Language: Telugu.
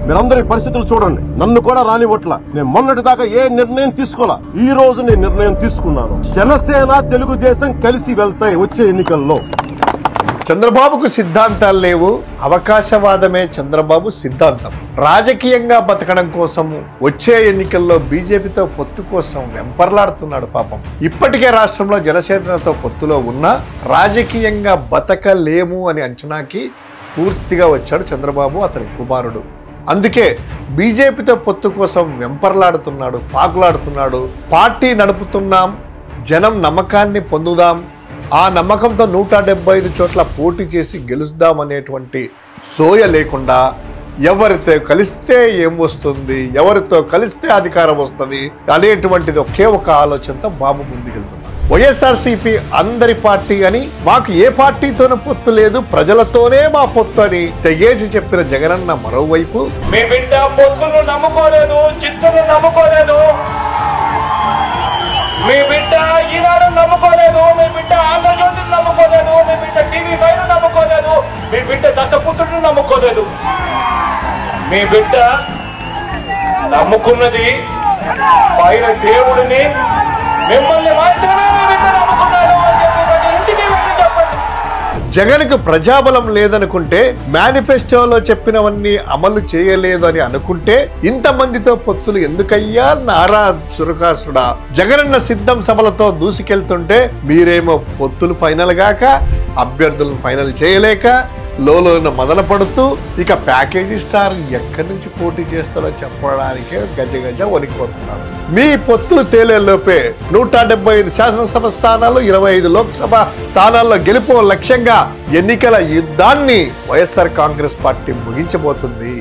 మీరందరి పరిస్థితులు చూడండి. నన్ను కూడా రానివ్వట్ల. నేను మొన్నటి దాకా ఏ నిర్ణయం తీసుకోవాలా, ఈ రోజు నేను నిర్ణయం తీసుకున్నాను. జనసేన తెలుగుదేశం కలిసి వెళ్తాయి వచ్చే ఎన్నికల్లో. చంద్రబాబుకు సిద్ధాంతాలు లేవు, అవకాశవాదమే చంద్రబాబు సిద్ధాంతం. రాజకీయంగా బతకడం కోసం వచ్చే ఎన్నికల్లో బీజేపీతో పొత్తు కోసం వెంపర్లాడుతున్నాడు పాపం. ఇప్పటికే రాష్ట్రంలో జనసేనతో పొత్తులో ఉన్నా రాజకీయంగా బతకలేము అని అంచనాకి పూర్తిగా వచ్చాడు చంద్రబాబు, అతని కుమారుడు. అందుకే బీజేపీతో పొత్తు కోసం వెంపర్లాడుతున్నాడు, పాకులాడుతున్నాడు. పార్టీ నడుపుతున్నాం, జనం నమ్మకాన్ని పొందుదాం, ఆ నమ్మకంతో 175 చోట్ల పోటీ చేసి గెలుద్దామనేటువంటి సోయ లేకుండా ఎవరితో కలిస్తే ఏం వస్తుంది, ఎవరితో కలిస్తే అధికారం వస్తుంది అనేటువంటిది ఒకే ఒక ఆలోచనతో బాబు ముందుకెళ్తున్నారు. వైఎస్ఆర్సీపీ అందరి పార్టీ అని, మాకు ఏ పార్టీతోనూ పొత్తు లేదు, ప్రజలతోనే మా పొత్తు అని తెగేసి చెప్పిన జగనన్న మరోవైపు మీ బిడ్డ పొత్తును నమ్ముకోలేదు, చిత్తును నమ్ముకోలేదు, మీ బిడ్డ ఈనాడు నమ్ముకోలేదు, మీ బిడ్డ ఆంధ్రజ్యోతిని నమ్ముకోలేదు, మీ బిడ్డ TV5 నమ్ముకోలేదు, మీ బిడ్డ దత్తపుత్రుడిని నమ్ముకోలేదు. మీ బిడ్డ నమ్ముకున్నది పైన దేవుడిని, మిమ్మల్ని మాత్రమే మీ బిడ్డ నమ్ముకున్నాడు అని చెప్పి ఇంటికి వెళ్ళి చెప్పండి. జగన్కు ప్రజాబలం లేదనుకుంటే, మేనిఫెస్టోలో చెప్పినవన్నీ అమలు చేయలేదు అని అనుకుంటే ఇంతమందితో పొత్తులు ఎందుకయ్యా నారా సురకాసుడా? జగనన్న సిద్ధం సభలతో దూసుకెళ్తుంటే మీరేమో పొత్తులు ఫైనల్ గాక, అభ్యర్థులను ఫైనల్ చేయలేక లోన మొదలు పడుతూ ఇక ప్యాకేజీ స్టార్ ఎక్కడి నుంచి పోటీ చేస్తారో చెప్పడానికే గజ వణికిపోతున్నారు. మీ పొత్తులు తేలేలోపే 175 శాసనసభ స్థానాలు, 25 లోక్సభ స్థానాల్లో గెలుపు లక్ష్యంగా ఎన్నికల యుద్ధాన్ని వైఎస్ఆర్ కాంగ్రెస్ పార్టీ ముగించబోతుంది.